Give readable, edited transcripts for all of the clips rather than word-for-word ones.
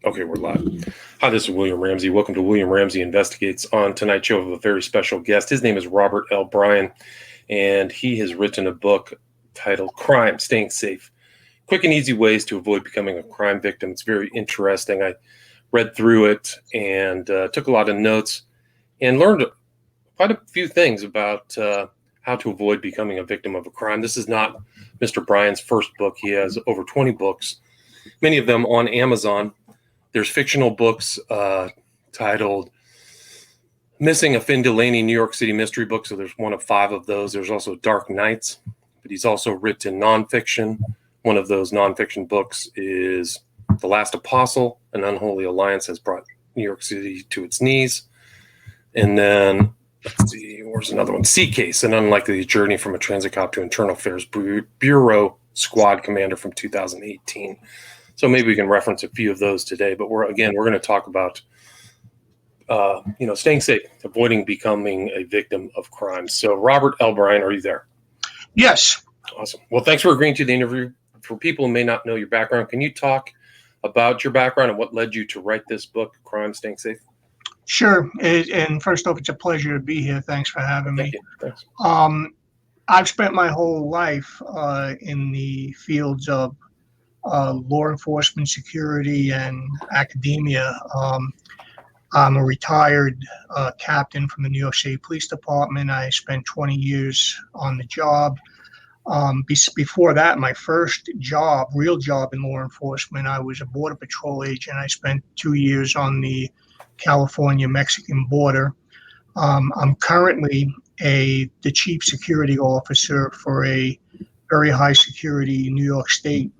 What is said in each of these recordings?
Okay, we're live. Hi, this is William Ramsey. Welcome to William Ramsey Investigates. On tonight's show, we have a very special guest. His name is Robert L. Bryan, and he has written a book titled Crime, Staying Safe. Quick and easy ways to avoid becoming a crime victim. It's very interesting. I read through it and took a lot of notes and learned quite a few things about how to avoid becoming a victim of a crime. This is not Mr. Bryan's first book. He has over 20 books, many of them on Amazon. There's fictional books titled Missing a Finn Delaney New York City Mystery Book. So there's one of 5 of those. There's also Dark Nights, but he's also written nonfiction. One of those nonfiction books is The Last Apostle, An Unholy Alliance Has Brought New York City to Its Knees. And then, let's see, where's another one? Sea Case, An Unlikely Journey from a Transit Cop to Internal Affairs Bureau Squad Commander from 2018. So maybe we can reference a few of those today, but we're going to talk about, staying safe, avoiding becoming a victim of crime. So Robert L. Bryan, are you there? Yes. Awesome. Well, thanks for agreeing to the interview. For people who may not know your background, can you talk about your background and what led you to write this book, Crime, Staying Safe? Sure. And first off, it's a pleasure to be here. Thanks for having me. Thank you. Thanks. I've spent my whole life in the fields of law enforcement, security, and academia. I'm a retired captain from the New York City Police Department. I spent 20 years on the job. Before that, my first job, real job in law enforcement, I was a Border Patrol agent. I spent 2 years on the California-Mexican border. I'm currently the chief security officer for a very high security New York State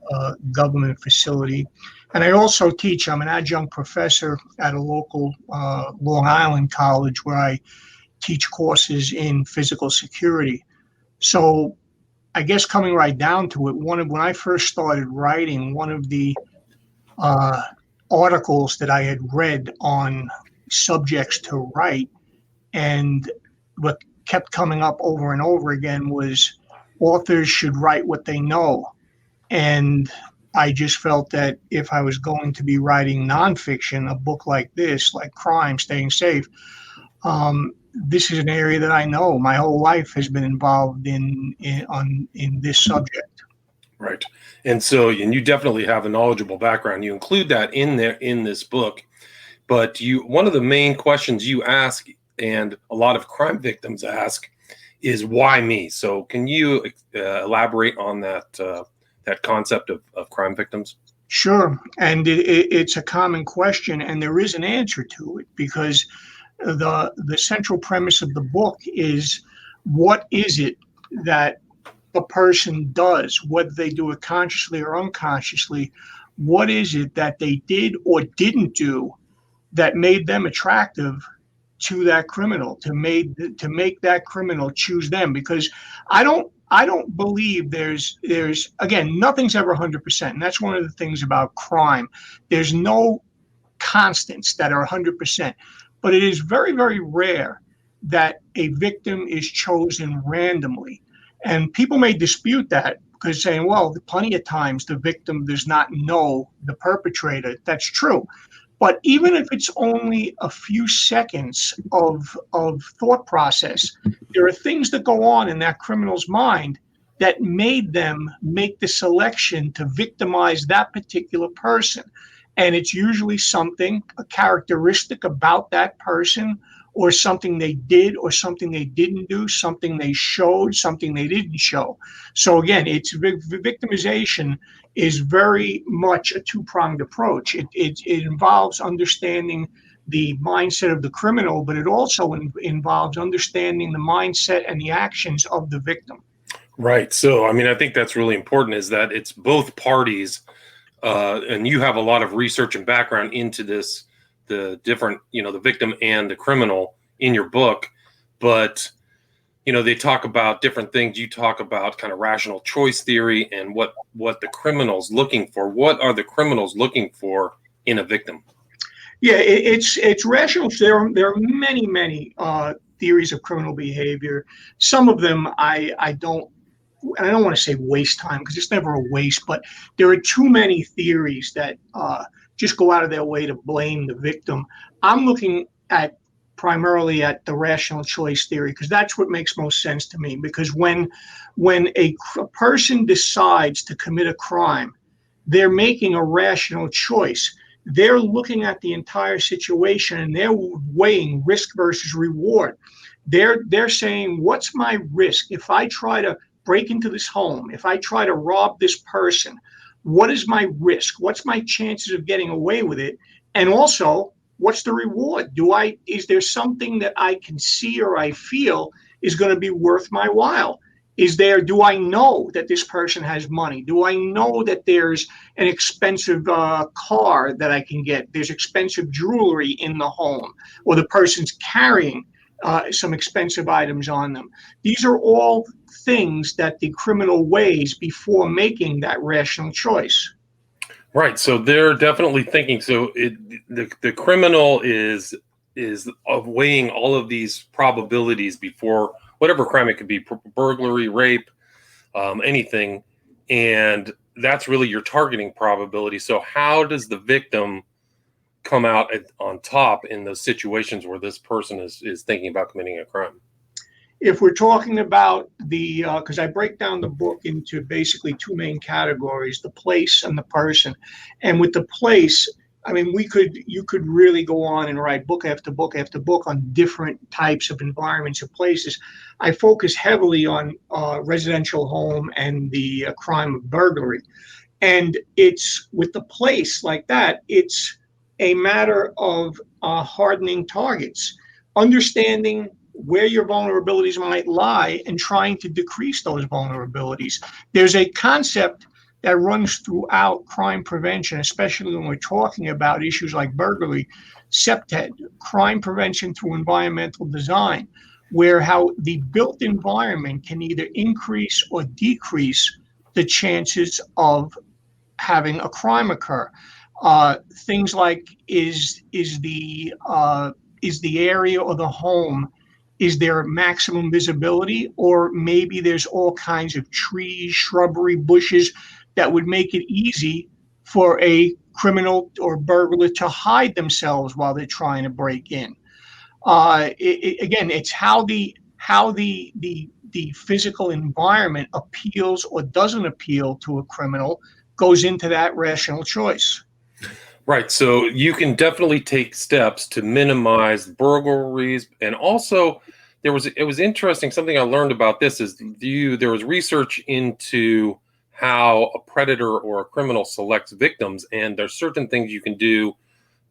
government facility. And I also teach. I'm an adjunct professor at a local Long Island college where I teach courses in physical security. So I guess coming right down to it, when I first started writing, one of the articles that I had read on subjects to write, and what kept coming up over and over again was authors should write what they know. And I just felt that if I was going to be writing nonfiction, a book like this, like Crime, Staying Safe, this is an area that I know. My whole life has been involved in this subject. Right. And so, and you definitely have a knowledgeable background. You include that in there in this book. But one of the main questions you ask, and a lot of crime victims ask, is why me? So can you elaborate on that concept of crime victims? Sure. And it's a common question, and there is an answer to it, because the central premise of the book is, what is it that a person does, whether they do it consciously or unconsciously? What is it that they did or didn't do that made them attractive to that criminal, to make that criminal choose them? Because I don't believe there's again, nothing's ever 100%, and that's one of the things about crime. There's no constants that are 100%, but it is very, very rare that a victim is chosen randomly. And people may dispute that, because saying, well, plenty of times the victim does not know the perpetrator. That's true. But even if it's only a few seconds of thought process, there are things that go on in that criminal's mind that made them make the selection to victimize that particular person. And it's usually something, a characteristic about that person, or something they did or something they didn't do, something they showed, something they didn't show. So again, victimization is very much a two-pronged approach. It involves understanding the mindset of the criminal, but it also involves understanding the mindset and the actions of the victim. Right. So, I mean, I think that's really important, is that it's both parties. And you have a lot of research and background into this, the different, the victim and the criminal in your book. But, they talk about different things. You talk about kind of rational choice theory and what the criminal's looking for. What are the criminals looking for in a victim? Yeah, it's rational. There are many theories of criminal behavior. Some of them I don't and I don't want to say waste time because it's never a waste, but there are too many theories that just go out of their way to blame the victim. I'm looking at primarily at the rational choice theory because that's what makes most sense to me. Because when a person decides to commit a crime, they're making a rational choice. They're looking at the entire situation and they're weighing risk versus reward. They're saying, what's my risk if I try to break into this home, if I try to rob this person? What is my risk? What's my chances of getting away with it? And also, what's the reward? Is there something that I can see or I feel is going to be worth my while? Do I know that this person has money? Do I know that there's an expensive car that I can get? There's expensive jewelry in the home, or the person's carrying some expensive items on them. These are all things that the criminal weighs before making that rational choice. Right. So they're definitely thinking. So the criminal is weighing all of these probabilities before whatever crime it could be, burglary, rape, anything, and that's really your targeting probability. So how does the victim come out on top in those situations where this person is thinking about committing a crime? If we're talking about because I break down the book into basically two main categories, the place and the person. And with the place, I mean, you could really go on and write book after book after book on different types of environments or places. I focus heavily on residential home and the crime of burglary. And it's with the place like that, it's a matter of hardening targets, understanding where your vulnerabilities might lie and trying to decrease those vulnerabilities. There's a concept that runs throughout crime prevention, especially when we're talking about issues like burglary, CPTED, crime prevention through environmental design, where how the built environment can either increase or decrease the chances of having a crime occur. Things like is the area or the home, is there maximum visibility, or maybe there's all kinds of trees, shrubbery, bushes that would make it easy for a criminal or burglar to hide themselves while they're trying to break in. Again, it's how the physical environment appeals or doesn't appeal to a criminal goes into that rational choice. Right. So you can definitely take steps to minimize burglaries. And also it was interesting. Something I learned about this is there was research into how a predator or a criminal selects victims. And there's certain things you can do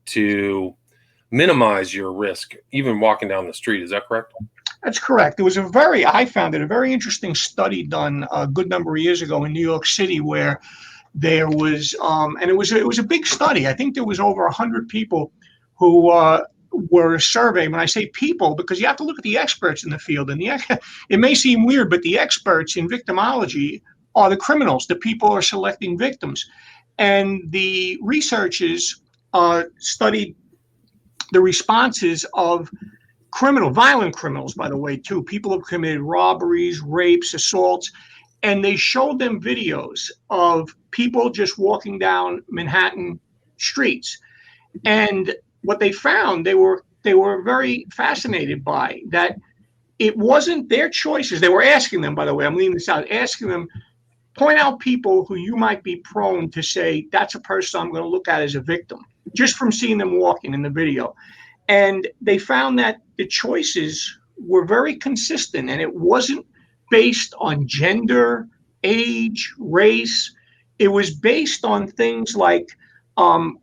to minimize your risk, even walking down the street. Is that correct? That's correct. I found it a very interesting study done a good number of years ago in New York City, where there was, and it was a big study. I think there was over 100 people who were surveyed. When I say people, because you have to look at the experts in the field, and it may seem weird, but the experts in victimology are the criminals. The people are selecting victims, and the researchers studied the responses of violent criminals, by the way, too. People have committed robberies, rapes, assaults, and they showed them videos of people just walking down Manhattan streets. And what they found, they were very fascinated by that. It wasn't their choices. They were asking them, by the way, I'm leaving this out, asking them, point out people who you might be prone to say, that's a person I'm going to look at as a victim, just from seeing them walking in the video. And they found that the choices were very consistent, and it wasn't based on gender, age, race. It was based on things like, how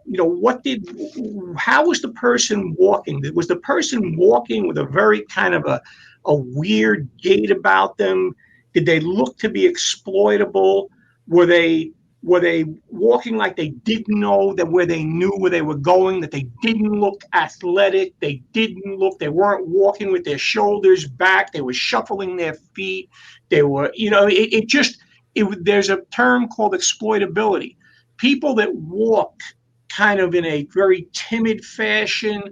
was the person walking? Was the person walking with a very kind of a weird gait about them? Did they look to be exploitable? Were they walking like they didn't know that where they knew where they were going, that they didn't look athletic, they weren't walking with their shoulders back, they were shuffling their feet, they were, there's a term called exploitability. People that walk kind of in a very timid fashion,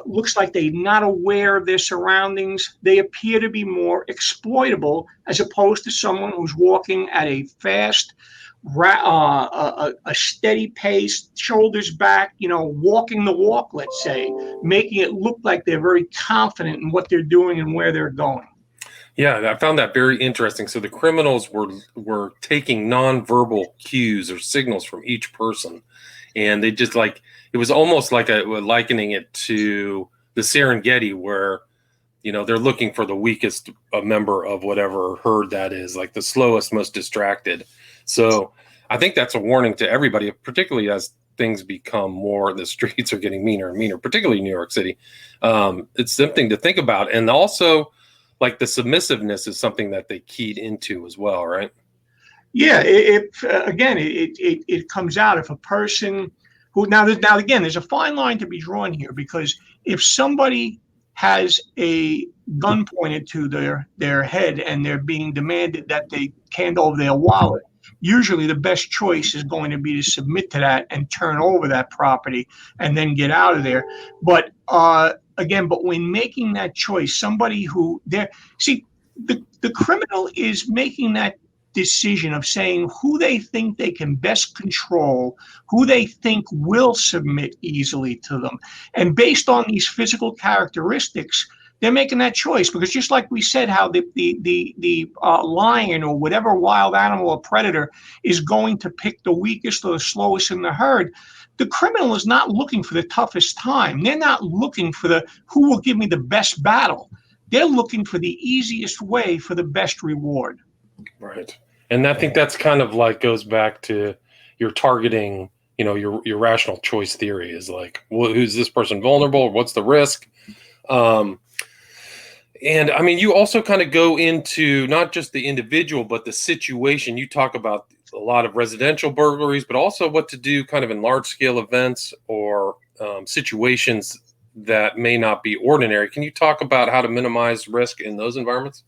looks like they're not aware of their surroundings. They appear to be more exploitable as opposed to someone who's walking at a fast, a steady pace, shoulders back, walking the walk, let's say, making it look like they're very confident in what they're doing and where they're going. Yeah, I found that very interesting. So the criminals were taking nonverbal cues or signals from each person, and they just like it was almost like likening it to the Serengeti, where they're looking for the weakest member of whatever herd that is, like the slowest, most distracted. So I think that's a warning to everybody, particularly as things become more, the streets are getting meaner and meaner, particularly in New York City. It's something to think about, and also, like, the submissiveness is something that they keyed into as well, right? Yeah, it comes out if a person who now again, there's a fine line to be drawn here, because if somebody has a gun pointed to their head and they're being demanded that they hand over their wallet, usually the best choice is going to be to submit to that and turn over that property and then get out of there. But but when making that choice, somebody who the criminal is making that decision of saying who they think they can best control, who they think will submit easily to them. And based on these physical characteristics, they're making that choice, because just like we said, how the lion or whatever wild animal or predator is going to pick the weakest or the slowest in the herd, the criminal is not looking for the toughest time. They're not looking for who will give me the best battle. They're looking for the easiest way for the best reward. Right. And I think that's kind of like goes back to your targeting, your rational choice theory is like, well, who's this person vulnerable? What's the risk? And I mean, you also kind of go into not just the individual, but the situation. You talk about a lot of residential burglaries, but also what to do kind of in large scale events or situations that may not be ordinary. Can you talk about how to minimize risk in those environments?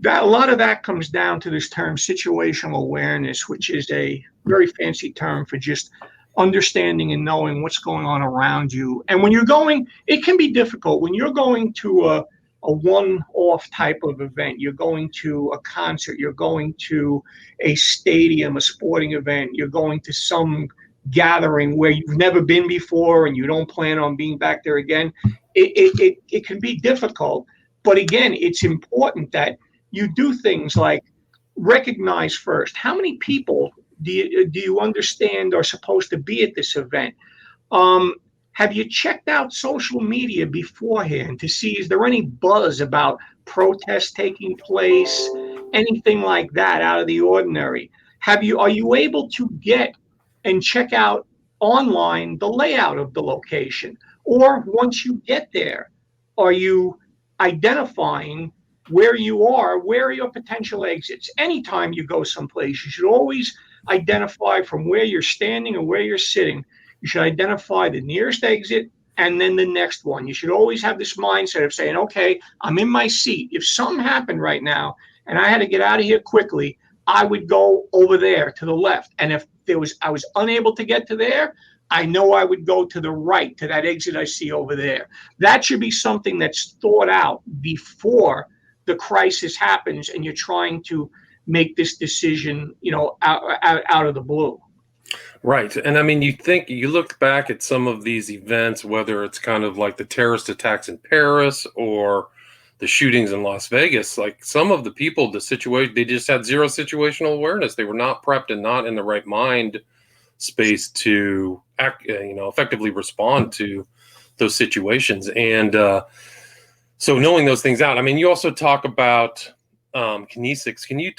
A lot of that comes down to this term situational awareness, which is a very fancy term for just understanding and knowing what's going on around you. And when you're going, it can be difficult. When you're going to a one-off type of event, you're going to a concert, you're going to a stadium, a sporting event, you're going to some gathering where you've never been before and you don't plan on being back there again, it can be difficult. But again, it's important that you do things like recognize first how many people do you understand are supposed to be at this event. Have you checked out social media beforehand to see, is there any buzz about protests taking place, anything like that out of the ordinary? Are you able to get and check out online the layout of the location? Or once you get there, are you identifying where you are, where are your potential exits? Anytime you go someplace, you should always identify from where you're standing or where you're sitting. You should identify the nearest exit and then the next one. You should always have this mindset of saying, okay, I'm in my seat. If something happened right now and I had to get out of here quickly, I would go over there to the left. And if I was unable to get to there, I know I would go to the right, to that exit I see over there. That should be something that's thought out before the crisis happens and you're trying to make this decision, out of the blue. Right. And I mean, you look back at some of these events, whether it's kind of like the terrorist attacks in Paris or the shootings in Las Vegas, like some of the people, the situation, they just had zero situational awareness. They were not prepped and not in the right mind space to effectively respond to those situations. And so knowing those things out, I mean, you also talk about kinesics. Can you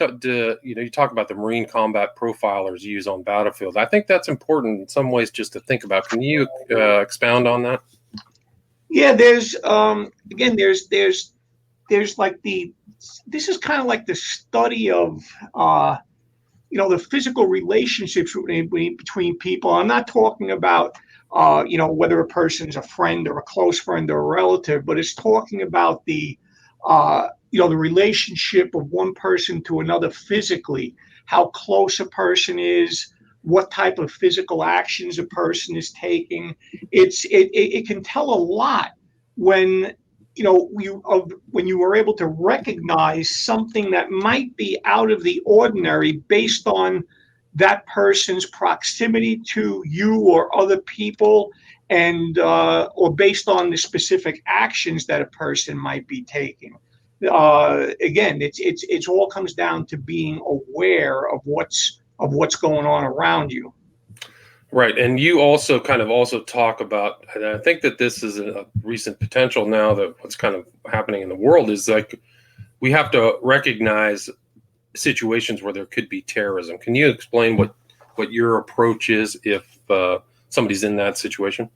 you talk about the Marine combat profilers use on battlefield? I think that's important in some ways just to think about. Can you expound on that? Yeah, there's like this is kind of like the study of the physical relationships between people. I'm not talking about whether a person's a friend or a close friend or a relative, but it's talking about the relationship of one person to another physically, how close a person is, what type of physical actions a person is taking. It can tell a lot when when you were able to recognize something that might be out of the ordinary based on that person's proximity to you or other people, and or based on the specific actions that a person might be taking. Again, it's all comes down to being aware of what's going on around you. Right. And you also kind of also talk about, and I think that this is a recent potential now that what's kind of happening in the world is like we have to recognize situations where there could be terrorism. Can you explain what your approach is if somebody's in that situation?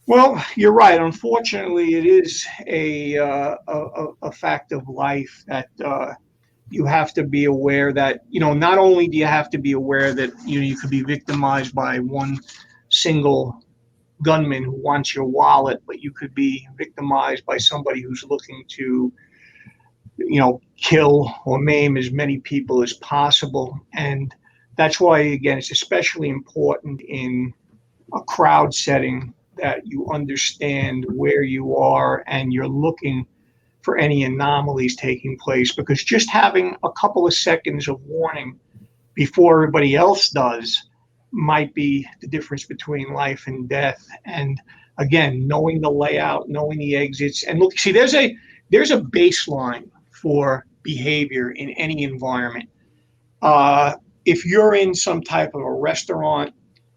Well, you're right. Unfortunately, it is a fact of life that you have to be aware that, not only do you have to be aware that, you could be victimized by one single gunman who wants your wallet, but you could be victimized by somebody who's looking to, kill or maim as many people as possible. And that's why, again, it's especially important in a crowd setting that you understand where you are and you're looking for any anomalies taking place, because just having a couple of seconds of warning before everybody else does might be the difference between life and death. And again, knowing the layout, knowing the exits, and look, see, there's a baseline for behavior in any environment. If you're in some type of a restaurant,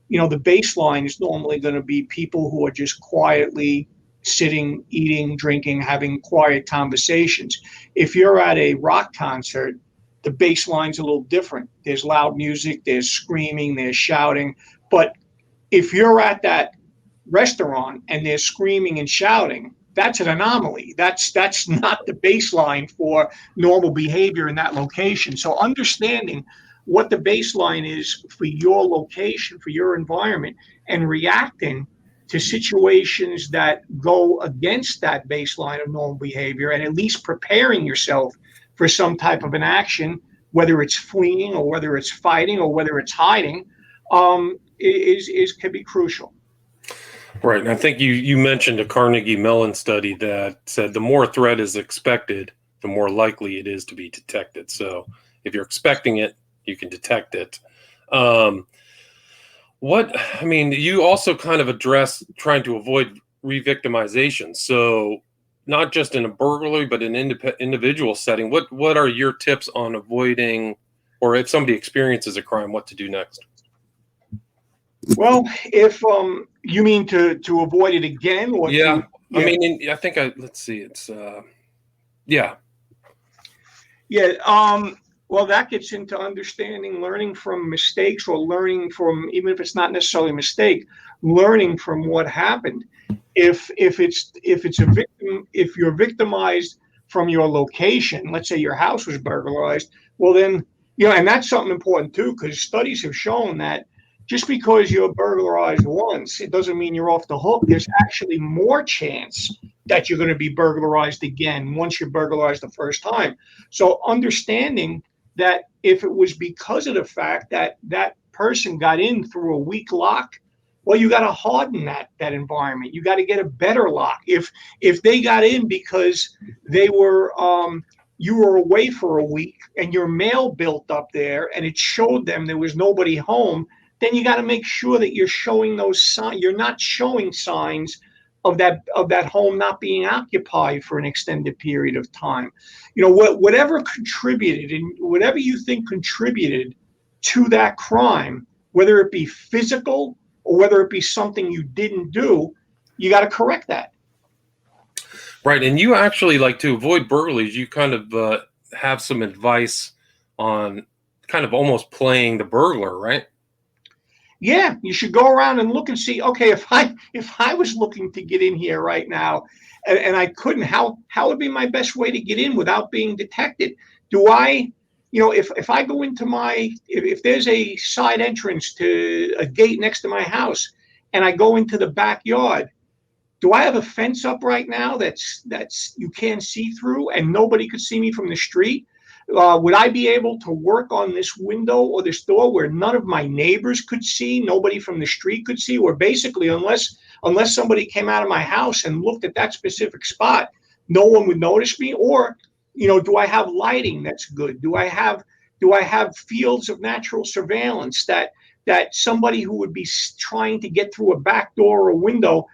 the baseline is normally going to be people who are just quietly sitting, eating, drinking, having quiet conversations. If you're at a rock concert, the baseline's a little different. There's loud music, there's screaming, there's shouting. But if you're at that restaurant and they're screaming and shouting, that's an anomaly. That's not the baseline for normal behavior in that location. So understanding what the baseline is for your location, for your environment, and reacting to situations that go against that baseline of normal behavior, and at least preparing yourself for some type of an action, whether it's fleeing or whether it's fighting or whether it's hiding, can be crucial. Right. And I think you mentioned a Carnegie Mellon study that said the more threat is expected, the more likely it is to be detected. So if you're expecting it, you can detect it. You also kind of address trying to avoid re-victimization. So not just in a burglary, but in individual setting, what are your tips on avoiding, or if somebody experiences a crime, what to do next? Well, if you mean to avoid it again, or yeah, yeah. I mean, let's see, it's yeah. Well, that gets into understanding, learning from mistakes, or learning from, even if it's not necessarily a mistake, learning from what happened. If it's a victim, if you're victimized from your location, let's say your house was burglarized, well then, and that's something important too, because studies have shown that just because you're burglarized once, it doesn't mean you're off the hook. There's actually more chance that you're going to be burglarized again once you're burglarized the first time. So understanding that if it was because of the fact that that person got in through a weak lock, well, you got to harden that environment. You got to get a better lock. If they got in because they were you were away for a week and your mail built up there and it showed them there was nobody home, then you got to make sure that you're showing those signs. You're not showing signs of that home not being occupied for an extended period of time. Whatever contributed, and whatever you think contributed to that crime, whether it be physical or whether it be something you didn't do, you got to correct that. Right. And you actually, like, to avoid burglaries, you kind of have some advice on kind of almost playing the burglar, right? Yeah, you should go around and look and see, okay, if I was looking to get in here right now and I couldn't, how would be my best way to get in without being detected? Do I, if I go into if there's a side entrance to a gate next to my house and I go into the backyard, do I have a fence up right now that's you can't see through and nobody could see me from the street? Would I be able to work on this window or this door where none of my neighbors could see, nobody from the street could see, or basically unless somebody came out of my house and looked at that specific spot, no one would notice me? Or, do I have lighting that's good? Do I have fields of natural surveillance that somebody who would be trying to get through a back door or a window,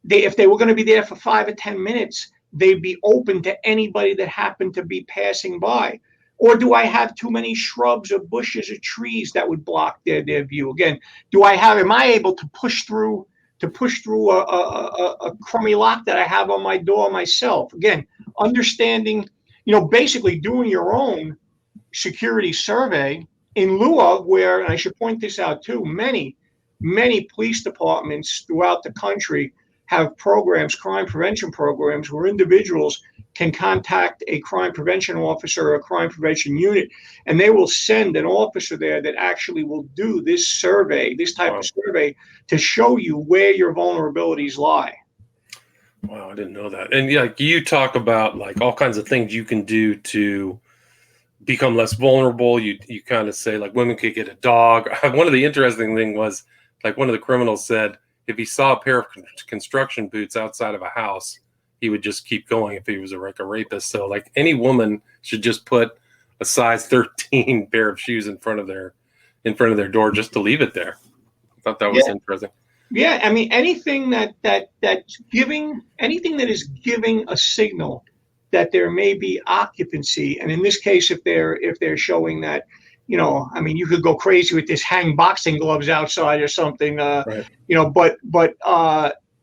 if they were going to be there for 5 or 10 minutes, they'd be open to anybody that happened to be passing by? Or do I have too many shrubs or bushes or trees that would block their view? Again, am I able to push through a crummy lock that I have on my door myself? Again, understanding, basically doing your own security survey in lieu of where, and I should point this out too, many police departments throughout the country have programs, crime prevention programs, where individuals can contact a crime prevention officer or a crime prevention unit, and they will send an officer there that actually will do this survey, this type of survey, to show you where your vulnerabilities lie. Wow, I didn't know that. And yeah, you talk about like all kinds of things you can do to become less vulnerable. You kind of say like women could get a dog. One of the interesting thing was like one of the criminals said if he saw a pair of construction boots outside of a house, he would just keep going if he was a rapist. So like any woman should just put a size 13 pair of shoes in front of their door just to leave it there. I thought that was interesting. Yeah, I mean anything that is giving a signal that there may be occupancy, and in this case, if they're showing that, I mean, you could go crazy with this hang boxing gloves outside or something, right. But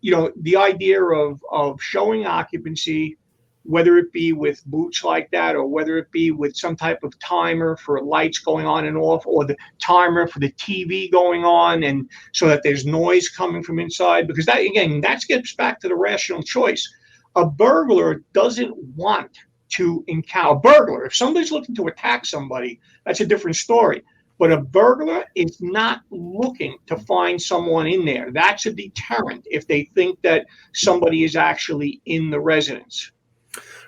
the idea of showing occupancy, whether it be with boots like that, or whether it be with some type of timer for lights going on and off, or the timer for the TV going on, and so that there's noise coming from inside, because that gets back to the rational choice. A burglar doesn't want to encounter a burglar. If somebody's looking to attack somebody, that's a different story. But a burglar is not looking to find someone in there. That's a deterrent if they think that somebody is actually in the residence.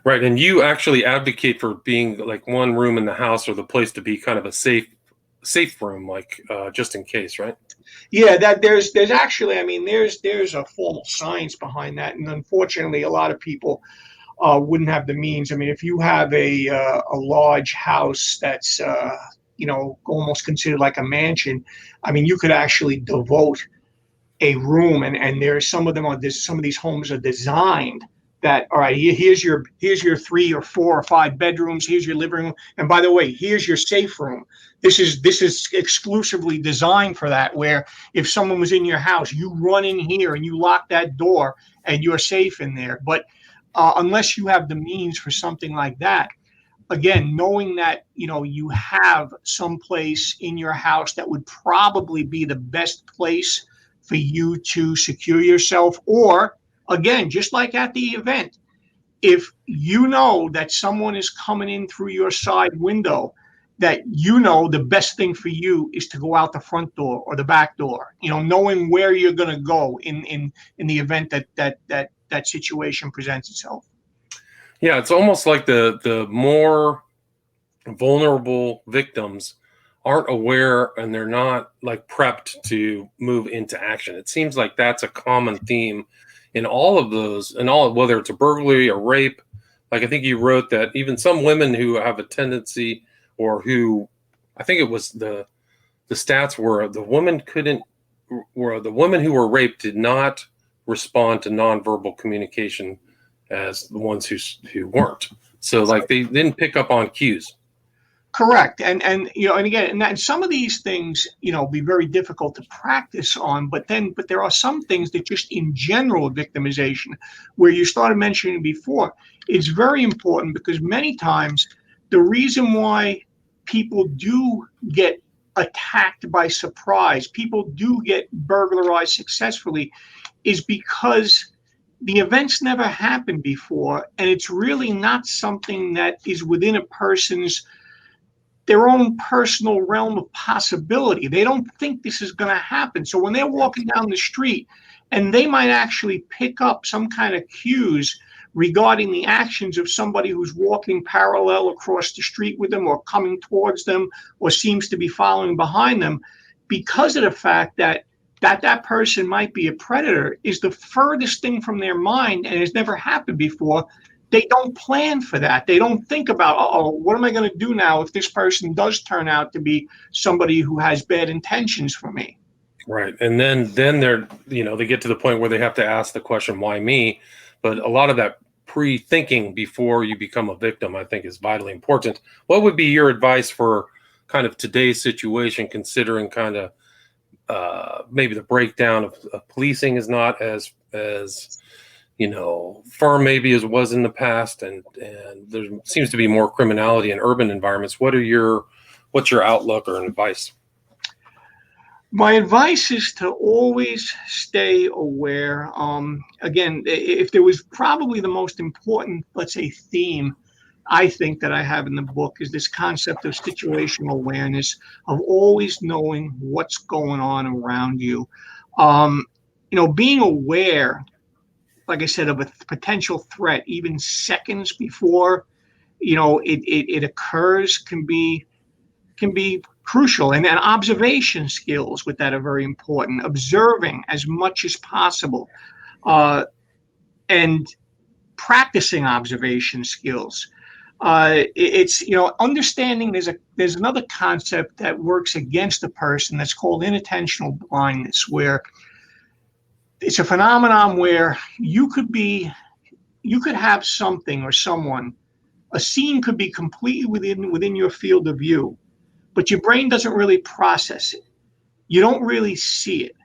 Right, and you actually advocate for being like one room in the house or the place to be kind of a safe room, like just in case, right? Yeah, that there's actually, I mean, there's a formal science behind that, and unfortunately, a lot of people wouldn't have the means. I mean, if you have a large house that's almost considered like a mansion, I mean, you could actually devote a room, and there's some of these homes are designed that, all right, here's your 3 or 4 or 5 bedrooms, here's your living room, and by the way, here's your safe room. This is exclusively designed for that, where if someone was in your house, you run in here and you lock that door and you're safe in there. But unless you have the means for something like that, again, knowing that you have some place in your house that would probably be the best place for you to secure yourself, or again, just like at the event, if you know that someone is coming in through your side window, that the best thing for you is to go out the front door or the back door, knowing where you're going to go in the event that situation presents itself. Yeah, it's almost like the more vulnerable victims aren't aware and they're not like prepped to move into action. It seems like that's a common theme in all of those, and whether it's a burglary or rape. Like I think you wrote that even some women who have a tendency, or who, I think it was the stats were the women who were raped did not respond to nonverbal communication as the ones who weren't. So like they didn't pick up on cues. Correct. And again, and some of these things, be very difficult to practice on, but there are some things that just in general victimization, where you started mentioning before, is very important, because many times the reason why people do get attacked by surprise, people do get burglarized successfully, is because the events never happened before, and it's really not something that is within a person's their own personal realm of possibility. They don't think this is going to happen. So when they're walking down the street, and they might actually pick up some kind of cues regarding the actions of somebody who's walking parallel across the street with them or coming towards them or seems to be following behind them, because of the fact that that person might be a predator is the furthest thing from their mind and has never happened before. They don't plan for that. They don't think about, what am I going to do now if this person does turn out to be somebody who has bad intentions for me? Right. And then they're, they get to the point where they have to ask the question, why me? But a lot of that pre-thinking before you become a victim, I think, is vitally important. What would be your advice for kind of today's situation, considering kind of maybe the breakdown of policing is not as firm maybe as it was in the past, and there seems to be more criminality in urban environments. What's your outlook or advice? My advice is to always stay aware. Again, if there was probably the most important, let's say, theme I think that I have in the book is this concept of situational awareness, of always knowing what's going on around you. Being aware, like I said, of a potential threat, even seconds before, it occurs, can be crucial. And then observation skills with that are very important. Observing as much as possible, and practicing observation skills. It's understanding there's another concept that works against a person that's called inattentional blindness, where it's a phenomenon where you could have something or someone, a scene could be completely within your field of view, but your brain doesn't really process it. You don't really see it.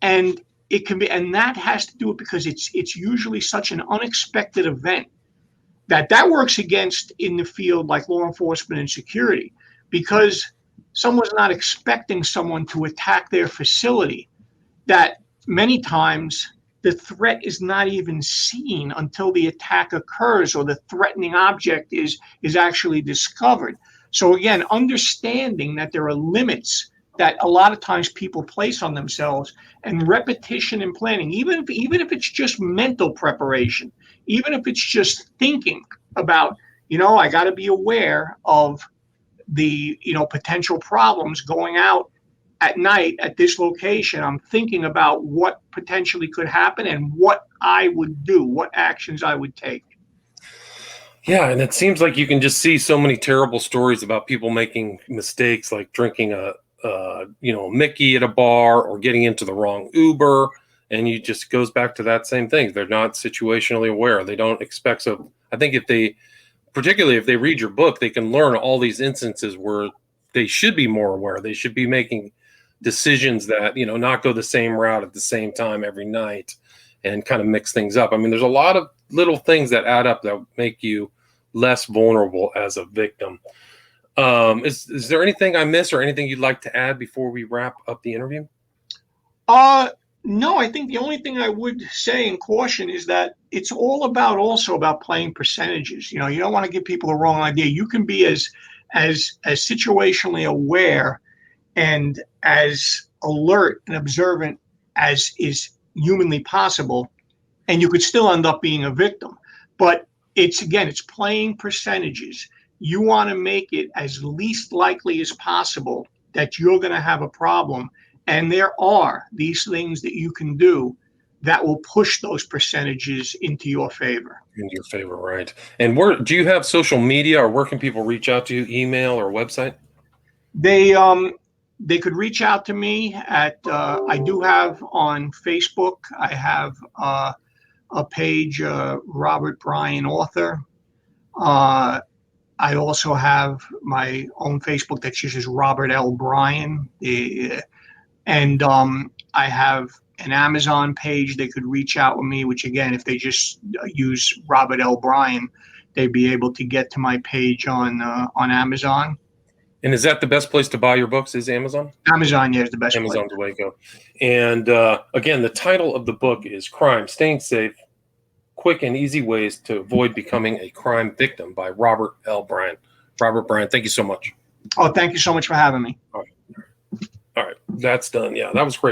And it can be, and that has to do it because it's usually such an unexpected event that works against in the field like law enforcement and security, because someone's not expecting someone to attack their facility, that many times the threat is not even seen until the attack occurs or the threatening object is actually discovered. So again, understanding that there are limits that a lot of times people place on themselves, and repetition and planning, even if it's just mental preparation, even if it's just thinking about, I got to be aware of the, potential problems going out at night at this location. I'm thinking about what potentially could happen and what I would do, what actions I would take. Yeah, and it seems like you can just see so many terrible stories about people making mistakes, like drinking a Mickey at a bar or getting into the wrong Uber, and you just goes back to that same thing. They're not situationally aware. They don't expect. So I think particularly if they read your book, they can learn all these instances where they should be more aware. They should be making decisions that, not go the same route at the same time every night and kind of mix things up. I mean, there's a lot of little things that add up that make you less vulnerable as a victim. Is there anything I missed or anything you'd like to add before we wrap up the interview? No, I think the only thing I would say in caution is that it's all about playing percentages. You don't want to give people the wrong idea. You can be as situationally aware and as alert and observant as is humanly possible, and you could still end up being a victim. But it's playing percentages. You want to make it as least likely as possible that you're going to have a problem. And there are these things that you can do that will push those percentages into your favor. In your favor, right. And do you have social media, or where can people reach out to you, email or website? They could reach out to me at, I do have on Facebook, I have a page, Robert Bryan author. I also have my own Facebook that just is Robert L. Bryan. And I have an Amazon page. They could reach out with me, which again, if they just use Robert L. Bryan, they'd be able to get to my page on Amazon. And is that the best place to buy your books, is Amazon? Amazon, yeah, is the best Amazon's place. the way to go. And again, the title of the book is Crime, Staying Safe, Quick and Easy Ways to Avoid Becoming a Crime Victim by Robert L. Bryan. Robert Bryan, thank you so much. Oh, thank you so much for having me. All right, that's done. Yeah, that was great.